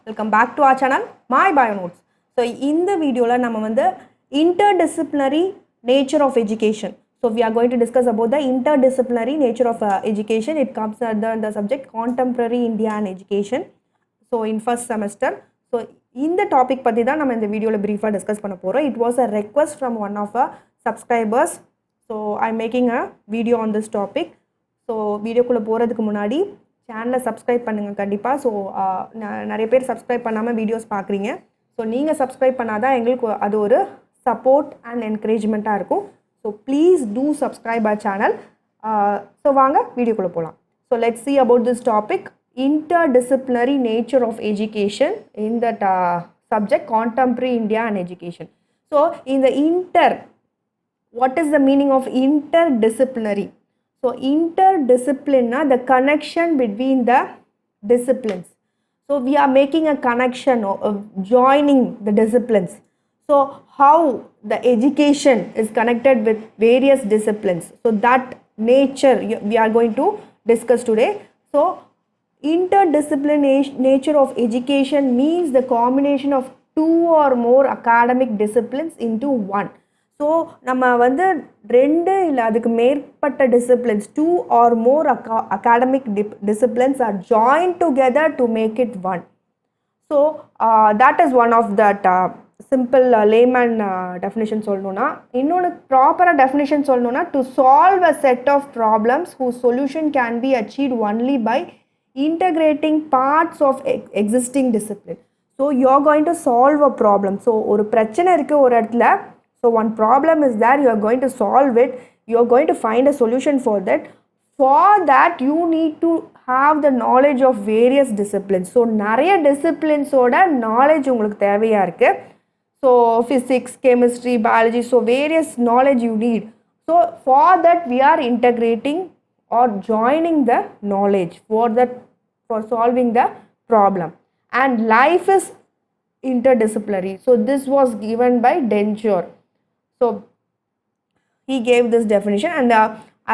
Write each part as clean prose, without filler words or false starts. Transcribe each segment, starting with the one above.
Welcome back to our channel, My Bio Notes. So, in the video, we will the interdisciplinary nature of education. So, we are going to discuss about the interdisciplinary nature of education. It comes under the subject Contemporary India and Education. So, in first semester. So, in the topic, we will in the video briefly discuss. It was a request from one of our subscribers. So, I am making a video on this topic. So, video kulla poradhukku munadi channel subscribe பண்ணுங்க கண்டிப்பா. So நிறைய பேர் subscribe பண்ணாமல் videos பார்க்குறீங்க. So நீங்கள் subscribe பண்ணாதான் எங்களுக்கு அது ஒரு சப்போர்ட் அண்ட் என்கரேஜ்மெண்ட்டாக இருக்கும். So please do subscribe our channel. So வாங்க வீடியோக்குள்ளே போகலாம். So let's see about this topic, interdisciplinary nature of education in that subject Contemporary India and Education. So in the what is the meaning of interdisciplinary? So interdiscipline, the connection between the disciplines. So we are making a connection of joining the disciplines. So how the education is connected with various disciplines. So that nature we are going to discuss today. So interdisciplinary nature of education means the combination of two or more academic disciplines into one. So நம்ம வந்து ரெண்டு இல்லை அதுக்கு மேற்பட்ட disciplines, two or more academic disciplines are join together to make it one. So that is one of that simple layman definition சொல்லணுன்னா. இன்னொன்று ப்ராப்பராக definition சொல்லணுன்னா, to solve a set of problems whose solution can be achieve only by integrating parts of existing discipline. So you are going to solve a problem. So ஒரு பிரச்சனை இருக்குது ஒரு இடத்துல. So one problem is that you are going to solve it, you are going to find a solution for that. For that you need to have the knowledge of various disciplines. So நிறைய disciplines-ஓட knowledge உங்களுக்கு தேவையாக இருக்குது. So physics, chemistry, biology, so various knowledge you need. So for that we are integrating or joining the knowledge for solving the problem. And life is interdisciplinary. So this was given by Denture. So he gave this definition, and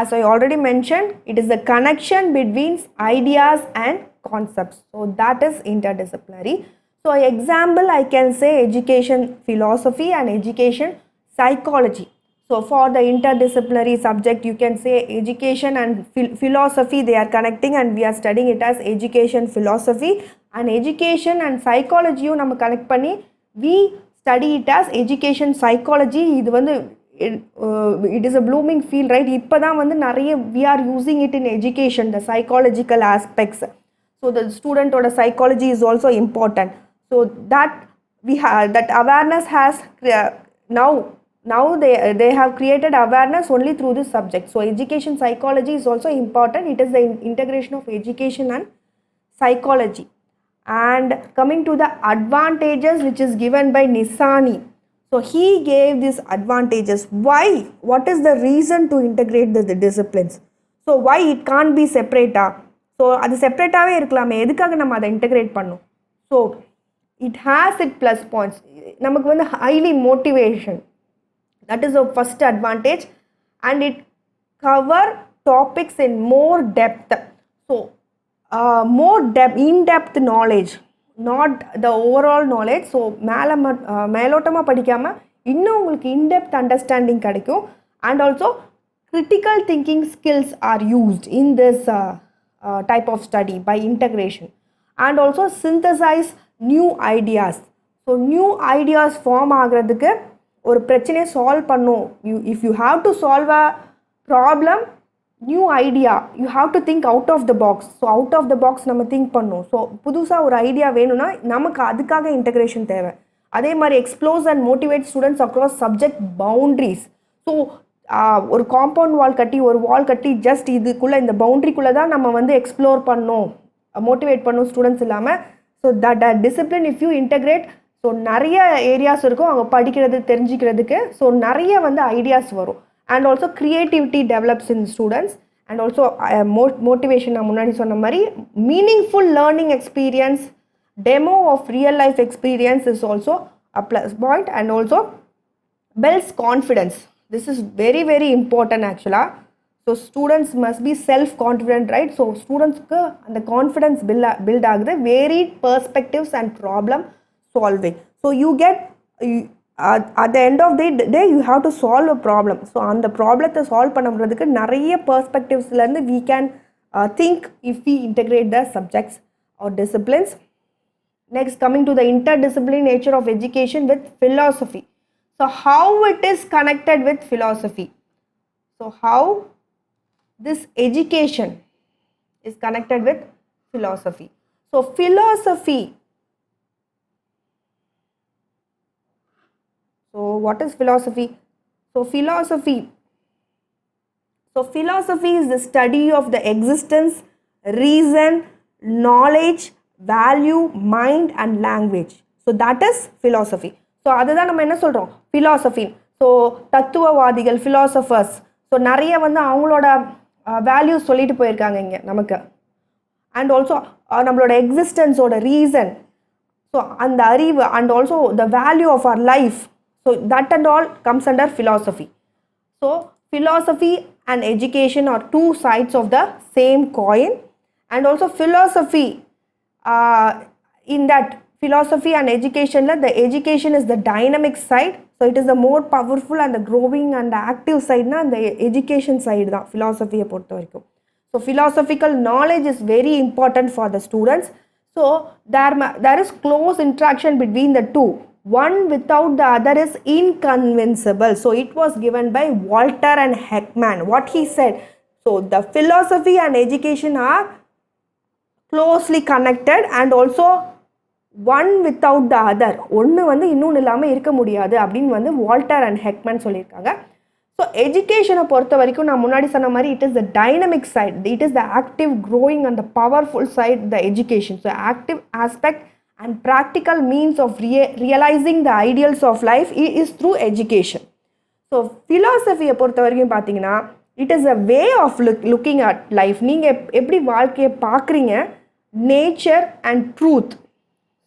as I already mentioned, it is the connection between ideas and concepts. So that is interdisciplinary. So example, I can say education philosophy and education psychology. So for the interdisciplinary subject, you can say education and philosophy, they are connecting, and we are studying it as education philosophy. And education and psychology you நம்ம connect பண்ணி we study it as education psychology. இது வந்து it is a blooming field, right? இப்போ தான் வந்து நிறைய we are using it in education, the psychological aspects. So the student or the psychology is also important. So that we have that awareness has now they have created awareness only through this subject. So education psychology is also important. It is the integration of education and psychology. And coming to the advantages which is given by Nisani. So he gave these advantages. Why? What is the reason to integrate the disciplines? So why it can't be separate? So அது செப்பரேட்டாகவே இருக்கலாமே, எதுக்காக நம்ம அதை integrate பண்ணோம்? So it has it plus points. நமக்கு வந்து highly motivation, that is a first advantage. And it cover topics in more depth. So more in-depth knowledge, not the overall knowledge. So மேலோட்டமாக படிக்காமல் இன்னும் உங்களுக்கு in-depth understanding கிடைக்கும். And also critical thinking skills are used in this type of study by integration. And also synthesize new ideas. So new ideas form ஆகிறதுக்கு ஒரு பிரச்சனையை solve பண்ணும். If you have to solve a problem, new idea, you have to think out of the box. So out of the box நம்ம think பண்ணணும். So புதுசாக ஒரு idea வேணும்னா நமக்கு அதுக்காக இன்டெகிரேஷன் தேவை. அதே மாதிரி explores and motivate students across subject boundaries. So ஒரு காம்பவுண்ட் வால் கட்டி ஒரு வால் கட்டி ஜஸ்ட் இதுக்குள்ளே இந்த பவுண்ட்ரிக்குள்ளே தான் நம்ம வந்து எக்ஸ்ப்ளோர் பண்ணணும், மோட்டிவேட் பண்ணணும் ஸ்டூடெண்ட்ஸ் இல்லாமல். So that discipline if you integrate, so நிறைய ஏரியாஸ் இருக்கும் அவங்க படிக்கிறது தெரிஞ்சிக்கிறதுக்கு. ஸோ நிறைய வந்து ஐடியாஸ் வரும். And also creativity develops in students. And also motivation, நான் முன்னாடி சொன்ன மாதிரி meaningful learning experience, demo of real life experience is also a plus point. And also builds confidence. This is very very important actually. So students must be self confident, right? So ஸ்டூடெண்ட்ஸ்க்கு அந்த confidence build ஆகுது. Varied perspectives and problem solving. So you get at the end of the day you have to solve a problem. So அந்த ப்ராப்ளத்தை solve பண்ணுறதுக்கு நிறைய பெர்ஸ்பெக்டிவ்ஸ்லேருந்து we can think if we integrate the subjects or disciplines. Next, coming to the interdisciplinary nature of education with philosophy. So how it is connected with philosophy? So how this education is connected with philosophy? So philosophy. So what is philosophy? So philosophy is the study of the existence, reason, knowledge, value, mind and language. So that is philosophy. So அதுதான் நம்ம என்ன சொல்கிறோம் philosophy. So தத்துவவாதிகள், philosophers, so நிறைய வந்து அவங்களோட values சொல்லிட்டு போயிருக்காங்க இங்கே நமக்கு. அண்ட் ஆல்சோ நம்மளோட எக்ஸிஸ்டன்ஸோட ரீசன், ஸோ அந்த அறிவு, and also the value of our life. So that and all comes under philosophy. So philosophy and education are two sides of the same coin. And also philosophy, in that philosophy and education, the education is the dynamic side. So it is the more powerful and the growing and the active side na the education side da philosophy பொறுத்த வரைக்கும். So philosophical knowledge is very important for the students. So there is close interaction between the two. One without the other is inconceivable. So it was given by Walter and Heckman. What he said, so the philosophy and education are closely connected and also one without the other. ஒன்று வந்து இன்னொன்று இல்லாமல் இருக்க முடியாது அப்படின்னு வந்து Walter and ஹெக்மேன் சொல்லியிருக்காங்க. So எஜுகேஷனை பொறுத்த வரைக்கும் நான் முன்னாடி சொன்ன மாதிரி it is the dynamic side, it is the active growing and the powerful side the education. So active aspect and practical means of realizing the ideals of life is through education. So philosophy பொறுத்த வரைக்கும் பார்த்தீங்கன்னா it is a way of looking at life. நீங்கள் எப்படி வாழ்க்கையை பார்க்குறீங்க, nature and truth.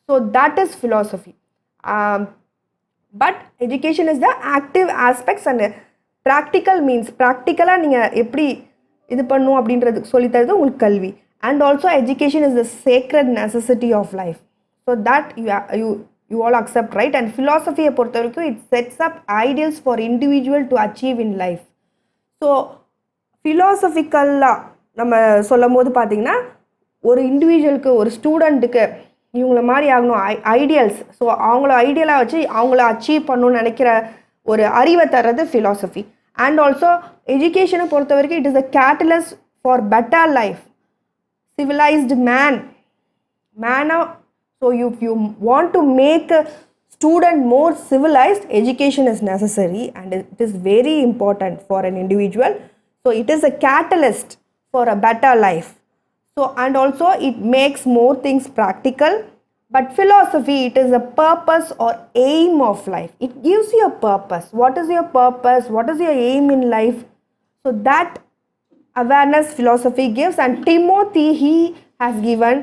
So that is philosophy. But education is the active aspects and practical means. ப்ராக்டிக்கலாக நீங்கள் எப்படி இது பண்ணும் அப்படின்றது சொல்லித்தரது உங்களுக்கு கல்வி. And also education is the sacred necessity of life. So that you all accept, right? And philosophy பொறுத்த வரைக்கும் it sets up ideals for individual to achieve in life. So philosophical-ஆக நம்ம சொல்லும் போது பார்த்தீங்கன்னா ஒரு இண்டிவிஜுவலுக்கு, ஒரு ஸ்டூடெண்ட்டுக்கு இவங்கள மாதிரி ஆகணும் ஐடியல்ஸ். ஸோ அவங்கள ஐடியலாக வச்சு அவங்கள அச்சீவ் பண்ணணும்னு நினைக்கிற ஒரு அறிவை தர்றது philosophy. And also education பொறுத்த வரைக்கும் it is a catalyst for better life, civilized man. So if you want to make a student more civilized, education is necessary and it is very important for an individual. So it is a catalyst for a better life. So and also it makes more things practical. But philosophy, it is a purpose or aim of life. It gives you a purpose. What is your purpose? What is your aim in life? So that awareness philosophy gives. And Timothy, he has given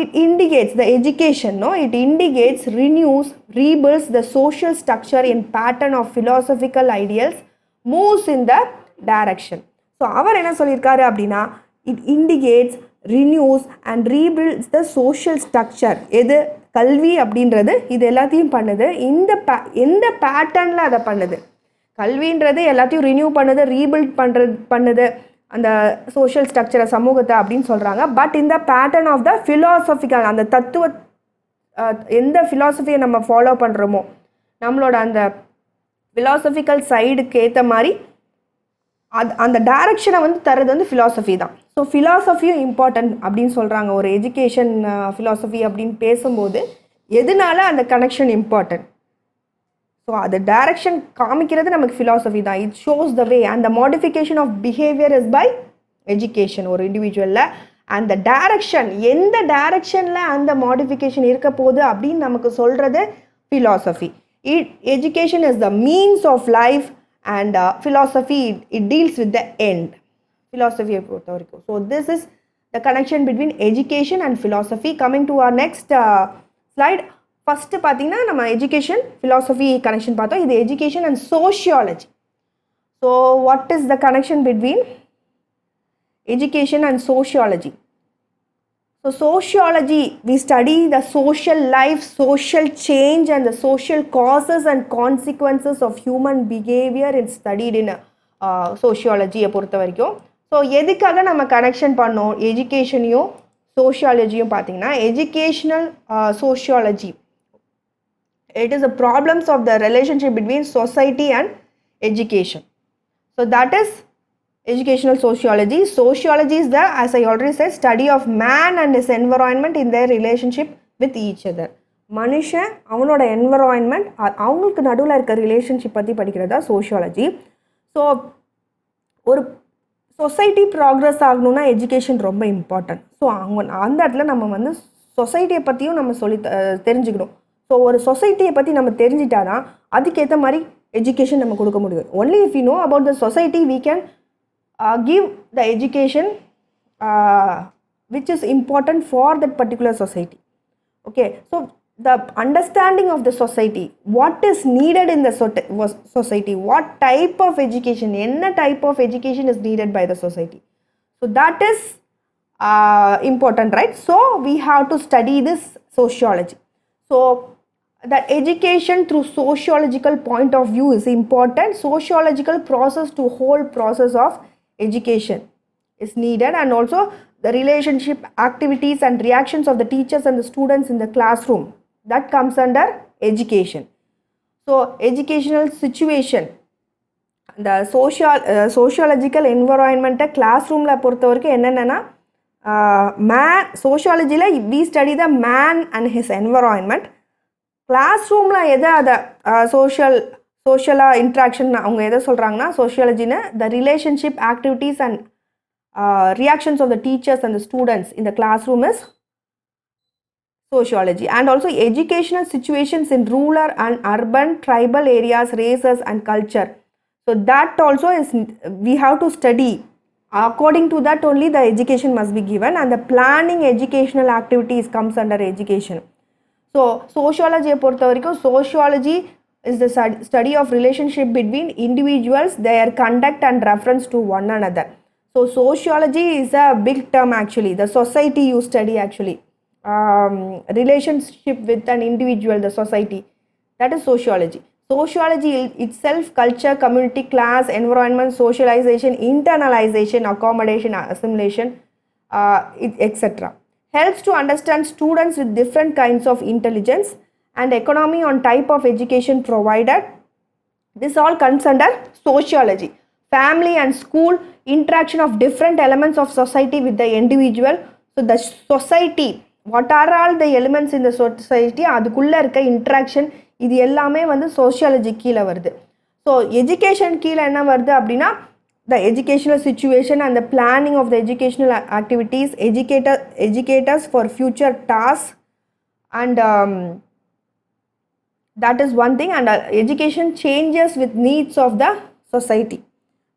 it indicates the education, no? It indicates, renews, rebuilds the social structure in pattern of philosophical ideals, moves in the direction. So அவர் என்ன சொல்லியிருக்காரு அப்படின்னா it indicates, renews and rebuilds the social structure. எது கல்வி அப்படின்றது இது எல்லாத்தையும் பண்ணுது. எந்த பேட்டர்னில் அதை பண்ணுது? கல்வின்றது எல்லாத்தையும் ரினியூ பண்ணுது, ரீபில்ட் பண்ணுது அந்த சோஷியல் ஸ்ட்ரக்சரை, சமூகத்தை அப்படின்னு சொல்கிறாங்க. பட் இந்த பேட்டர்ன் ஆஃப் த ஃபிலாசபிக்கல், அந்த தத்துவ எந்த ஃபிலாசபியை நம்ம ஃபாலோ பண்ணுறோமோ நம்மளோட அந்த ஃபிலாசபிக்கல் சைடுக்கு ஏற்ற மாதிரி அந்த டைரக்ஷனை வந்து தர்றது வந்து ஃபிலாசபி தான். ஸோ ஃபிலாசபியும் இம்பார்ட்டன்ட் அப்படின்னு சொல்கிறாங்க. ஒரு எஜுகேஷன் ஃபிலாசபி அப்படின்னு பேசும்போது எதனால அந்த கனெக்ஷன் இம்பார்ட்டன்ட்? ஸோ அது டைரக்ஷன் காமிக்கிறது நமக்கு ஃபிலாசபி தான். It shows the way and the modification of behaviour is by education ஒரு இண்டிவிஜுவலில். அந்த டைரக்ஷன் எந்த டைரக்ஷனில் அந்த மாடிஃபிகேஷன் இருக்க போகுது அப்படின்னு நமக்கு சொல்கிறது philosophy. Education is the means of life, and philosophy, it deals with the end. Philosophy. So this is the connection between education and philosophy. Coming to our next slide. First பார்த்தீங்கன்னா நம்ம education philosophy connection பார்த்தோம். இது education and sociology. So what is the connection between education and sociology. So sociology, we study the social life, social change and the social causes and consequences of human behavior is studied in sociology பொறுத்த வரைக்கும். So எதுக்காக நம்ம connection பண்ணோம் எஜுகேஷனையும் சோஷியாலஜியும் பார்த்தீங்கன்னா educational sociology, it is the problems of the relationship between society and education. So that is educational sociology. Sociology is the, as I already said, study of man and his environment in their relationship with each other. மனுஷன் அவனோட environment அவங்களுக்கு நடுவில் இருக்க relationship பற்றி படிக்கிறதா sociology. So ஒரு society progress ஆகணும்னா education ரொம்ப இம்பார்ட்டன்ட். ஸோ அந்த இடத்துல நம்ம வந்து சொசைட்டியை பற்றியும் நம்ம தெரிஞ்சுக்கணும். ஸோ ஒரு சொசைட்டியை பற்றி நம்ம தெரிஞ்சிட்டா தான் அதுக்கேற்ற மாதிரி எஜுகேஷன் நம்ம கொடுக்க முடியும். Only if you know about the society we can give the education which is important for that particular society. Okay, so the understanding of the society, what is needed in the society, what type of education, enna type of education is needed by the society, so that is important, right? So we have to study this sociology. So that education through sociological point of view is important. Sociological process to whole process of education is needed, and also the relationship activities and reactions of the teachers and the students in the classroom, that comes under education. So educational situation, the sociological environment classroom la பொறுத்த வரைக்கும் என்னன்னா man sociology la we study the man and his environment. கிளாஸ்ரூமில் எதை அதை சோஷியலாக interaction அவங்க எதை சொல்கிறாங்கன்னா சோஷியாலஜின்னு the relationship activities and reactions of the teachers and the students in the classroom is sociology. And also educational situations in rural and urban tribal areas, races and culture. So that also is, we have to study. According to that only the education must be given, and the planning educational activities comes under education. So sociology பொறுத்த வரைக்கும் sociology is the study of relationship between individuals, their conduct and reference to one another. So sociology is a big term actually. The society you study actually, relationship with an individual, the society, that is sociology. Sociology itself, culture, community, class, environment, socialization, internalization, accommodation, assimilation, etc. helps to understand students with different kinds of intelligence and economy on type of education provided. This all comes under sociology. Family and school, interaction of different elements of society with the individual. So the society, what are all the elements in the society, அதுக்குள்ள இருக்க interaction, இது எல்லாமே வந்து sociology கீழே வருது. So education கீழே என்ன வருது அப்படின்னா the educational situation and the planning of the educational activities, educators for future tasks, and that is one thing. And education changes with needs of the society.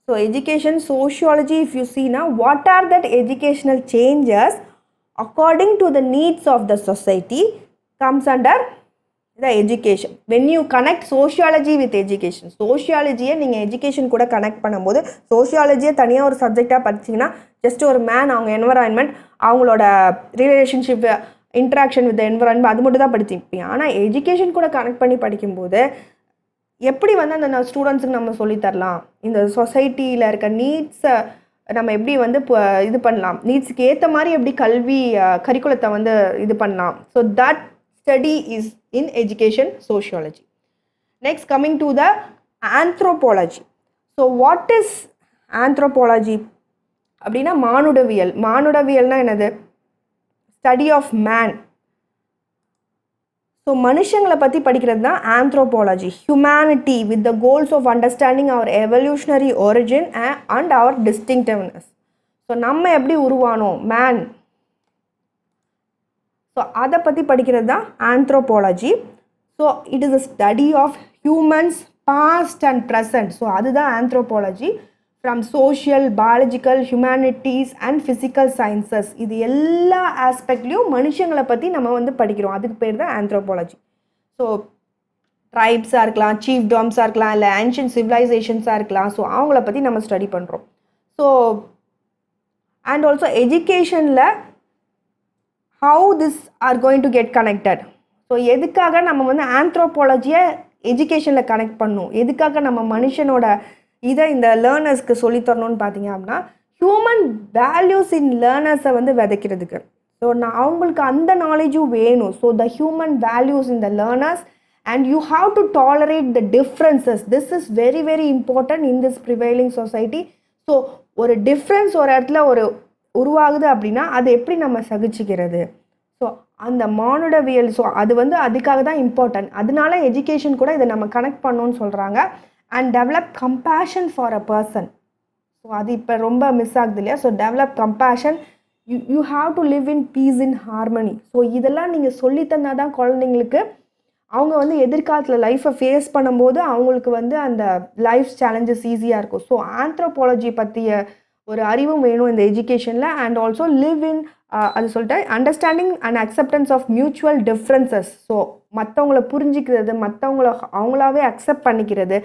So education sociology, if you see now, what are that educational changes according to the needs of the society, comes under the education. When you connect sociology with education, sociology-யை நீங்கள் education கூட connect பண்ணும்போது, சோஷியாலஜியை தனியாக ஒரு சப்ஜெக்டாக படிச்சிங்கன்னா just ஒரு man, அவங்க environment, அவங்களோட relationship, interaction with environment, அது மட்டும் தான் படிச்சிருப்பீங்க. ஆனால் எஜுகேஷன் கூட கனெக்ட் பண்ணி படிக்கும்போது எப்படி வந்து அந்த ஸ்டூடெண்ட்ஸுக்கு நம்ம சொல்லித்தரலாம், இந்த சொசைட்டியில் இருக்க நீட்ஸை நம்ம எப்படி வந்து இது பண்ணலாம், நீட்ஸுக்கு ஏற்ற மாதிரி எப்படி கல்வி கரிக்குலத்தை வந்து இது பண்ணலாம். So that study is in education sociology. Next, coming to the anthropology. So what is anthropology? அப்படின்னா மானுடவியல். மானுடவியல்னா என்னது? Study of man. ஸோ மனுஷங்களை பற்றி படிக்கிறது தான் anthropology. Humanity with the goals of understanding our evolutionary origin and our distinctiveness. So நம்ம எப்படி உருவானோம், மேன், ஸோ அதை பற்றி படிக்கிறது தான் anthropology. So it is a study of humans past and present. So அதுதான் anthropology. From social, biological, humanities and physical sciences, இது எல்லா ஆஸ்பெக்ட்லேயும் மனுஷங்களை பற்றி நம்ம வந்து படிக்கிறோம். அதுக்கு பேர் தான் ஆந்த்ரோபாலஜி. ஸோ ட்ரைப்ஸாக இருக்கலாம், சீஃப் டாம்ஸாக இருக்கலாம், இல்லை ஆன்ஷியன்ட் சிவிலைசேஷன்ஸாக இருக்கலாம். ஸோ அவங்கள பற்றி நம்ம ஸ்டடி பண்ணுறோம். So and also educationல how this are going to get connected. So எதுக்காக நம்ம வந்து ஆந்த்ரோபாலஜியை எஜுகேஷனில் கனெக்ட் பண்ணணும், எதுக்காக நம்ம மனுஷனோட இதை இந்த லேர்னர்ஸ்க்கு சொல்லித்தரணும்னு பார்த்தீங்க அப்படின்னா ஹியூமன் வேல்யூஸ் இன் லேர்னர்ஸை வந்து விதைக்கிறதுக்கு. ஸோ அவங்களுக்கு அந்த நாலேஜும் வேணும். So the human values in the learners and you have to tolerate the differences. This is very very important in this prevailing society. So ஒரு டிஃப்ரென்ஸ் ஒரு இடத்துல ஒரு உருவாகுது அப்படின்னா அது எப்படி நம்ம சகிச்சுக்கிறது, ஸோ அந்த மானுடவியல், ஸோ அது வந்து அதுக்காக தான் இம்பார்ட்டன்ட். அதனால எஜுகேஷன் கூட இதை நம்ம கனெக்ட் பண்ணணும்னு சொல்கிறாங்க. And develop compassion for a person. So அது இப்போ ரொம்ப மிஸ் ஆகுது இல்லையா. So develop compassion, you have to live in peace in harmony. So இதெல்லாம் நீங்கள் சொல்லித்தந்தா தான் குழந்தைங்களுக்கு அவங்க வந்து எதிர்காலத்தில் லைஃப்பை ஃபேஸ் பண்ணும்போது அவங்களுக்கு வந்து அந்த லைஃப் சேலஞ்சஸ் ஈஸியாக இருக்கும். ஸோ ஆந்த்ரோபாலஜி பற்றிய ஒரு அறிவும் வேணும் இந்த எஜுகேஷனில். அண்ட் ஆல்சோ லிவ் இன் அது சொல்லிட்டு understanding and acceptance of mutual differences. So மற்றவங்கள புரிஞ்சிக்கிறது, மற்றவங்கள அவங்களாவே அக்செப்ட் பண்ணிக்கிறது,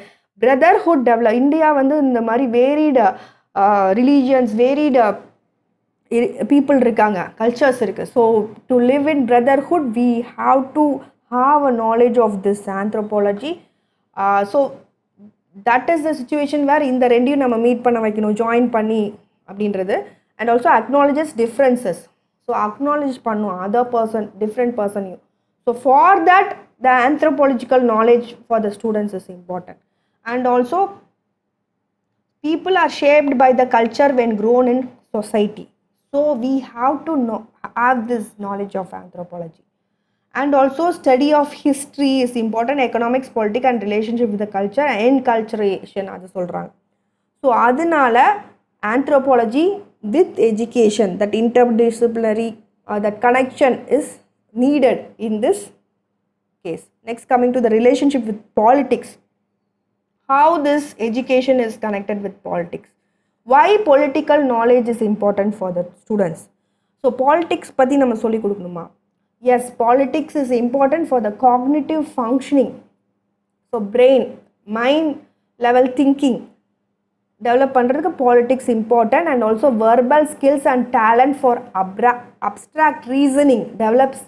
பிரதர்ஹுட் டெவலப். இந்தியா வந்து இந்த மாதிரி வேரிடு ரிலீஜியன்ஸ், வேரிடு பீப்புள் இருக்காங்க, கல்ச்சர்ஸ் இருக்குது. So to live in brotherhood we have to have a knowledge of this anthropology. So that is the situation where இந்த ரெண்டையும் நம்ம மீட் பண்ண வைக்கணும், ஜாயின் பண்ணி அப்படின்றது. And also acknowledges differences. So acknowledge பண்ணும் அதர் பர்சன், டிஃப்ரெண்ட் பர்சனையும். So for that the anthropological knowledge for the students is important. And also people are shaped by the culture when grown in society. So we have to have this knowledge of anthropology. And also study of history is important, economics, politics and relationship with the culture, enculturation அது சொல்கிறாங்க. So அதனால anthropology with education, that interdisciplinary that connection is needed in this case. Next, coming to the relationship with politics, how this education is connected with politics, why political knowledge is important for the students. So politics பற்றி நம்ம சொல்லி கொடுக்கணுமா? Yes, politics is important for the cognitive functioning. So brain, mind level thinking develop பண்றதுக்கு politics important. And also verbal skills and talent for abstract reasoning develops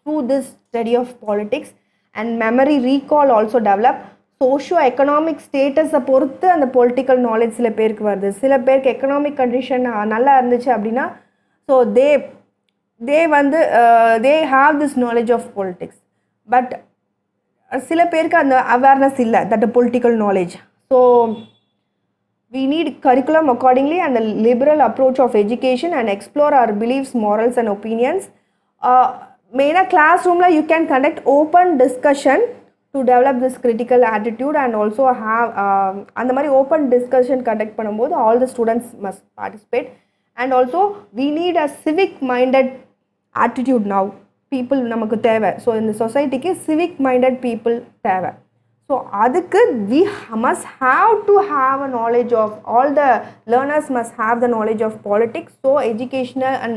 through this study of politics. And memory recall also develop. Socio-economic status பொறுத்து அந்த political knowledge சில பேருக்கு வருது. சில பேருக்கு economic condition நல்லா இருந்துச்சு அப்படின்னா so they வந்து they have this knowledge of politics. But சில பேருக்கு அந்த awareness இல்லை, that political knowledge. So we need curriculum accordingly and the liberal approach of education and explore our beliefs, morals and opinions. Main classroom you can conduct open discussion to develop this critical attitude. And also have அந்த மாதிரி open discussion conduct பண்ணும்போது all the students must participate. And also we need a civic minded attitude now. People நமக்கு தேவை. So இந்த சொசைட்டிக்கு civic minded people தேவை. So அதுக்கு we must have to have a knowledge of, all the learners must have the knowledge of politics. So educational and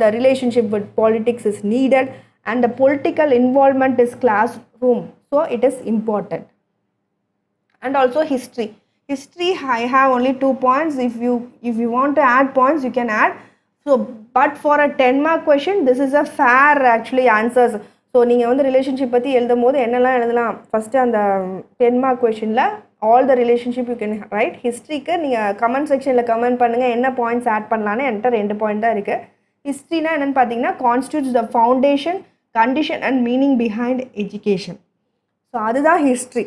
the relationship with politics is needed. And the political involvement is classroom. So it is important. And also history. History I have only 2 points. If you want to add points you can add. So but for a 10 mark question this is a fair actually answers. So நீங்கள் வந்து relationship பற்றி எழுதும் போது என்னெல்லாம் எழுதலாம், first அந்த 10 mark கொஷினில் all the relationship you can write. ஹிஸ்ட்ரிக்கு நீங்கள் கமெண்ட் செக்ஷனில் கமெண்ட் பண்ணுங்கள் என்ன பாயிண்ட்ஸ் ஆட் பண்ணலான்னு. என்கிட்ட 2 பாயிண்ட் தான் இருக்குது. ஹிஸ்ட்ரினா என்னென்னு பார்த்தீங்கன்னா constitutes the foundation, condition and meaning behind education. So அதுதான் ஹிஸ்ட்ரி.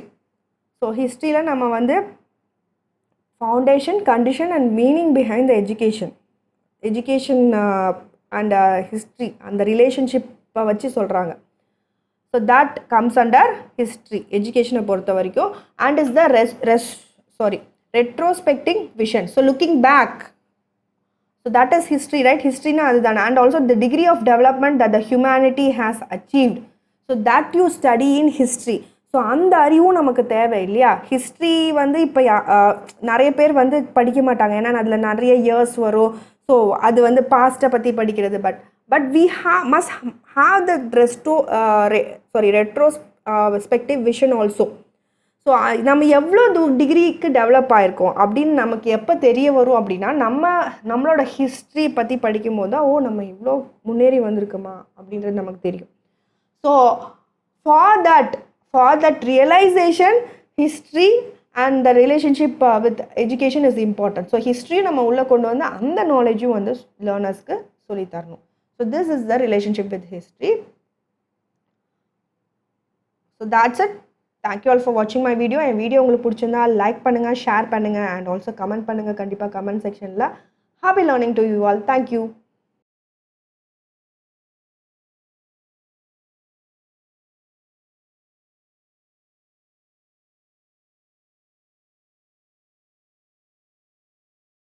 ஸோ ஹிஸ்ட்ரியில் நம்ம வந்து foundation, condition and meaning behind the education and history அந்த ரிலேஷன்ஷிப்பை வச்சு சொல்கிறாங்க. So that comes under history எஜுகேஷனை பொறுத்த வரைக்கும். And is the retrospecting vision. So looking back. So that is history right. ஹிஸ்ட்ரினா அதுதானே. And also the degree of development that the humanity has achieved. So that you study in history. So அந்த அறிவும் நமக்கு தேவை இல்லையா. History வந்து இப்போ நிறைய பேர் வந்து படிக்க மாட்டாங்க, ஏன்னா அதில் நிறைய இயர்ஸ் வரும். ஸோ அது வந்து பாஸ்ட்டை பற்றி படிக்கிறது. But we must have the retrospective vision also. So நம்ம எவ்வளோ டிகிரிக்கு டெவலப் ஆகிருக்கோம் அப்படின்னு நமக்கு எப்போ தெரிய வரும் அப்படின்னா நம்மளோட ஹிஸ்ட்ரி பற்றி படிக்கும்போது தான் நம்ம இவ்வளோ முன்னேறி வந்திருக்குமா அப்படின்றது நமக்கு தெரியும். So for that realization history and the relationship with education is important. So ஹிஸ்ட்ரியும் நம்ம உள்ளே கொண்டு வந்து அந்த நாலேஜும் வந்து லேர்னர்ஸ்க்கு சொல்லித்தரணும். So this is the relationship with history. So that's it. Thank you all for watching my video. என் வீடியோ உங்களுக்கு பிடிச்சிருந்தா லைக் பண்ணுங்கள், ஷேர் பண்ணுங்கள், அண்ட் ஆல்சோ கமெண்ட் பண்ணுங்கள். கண்டிப்பாக கமெண்ட் செக்ஷனில். Happy learning to you all. Thank you.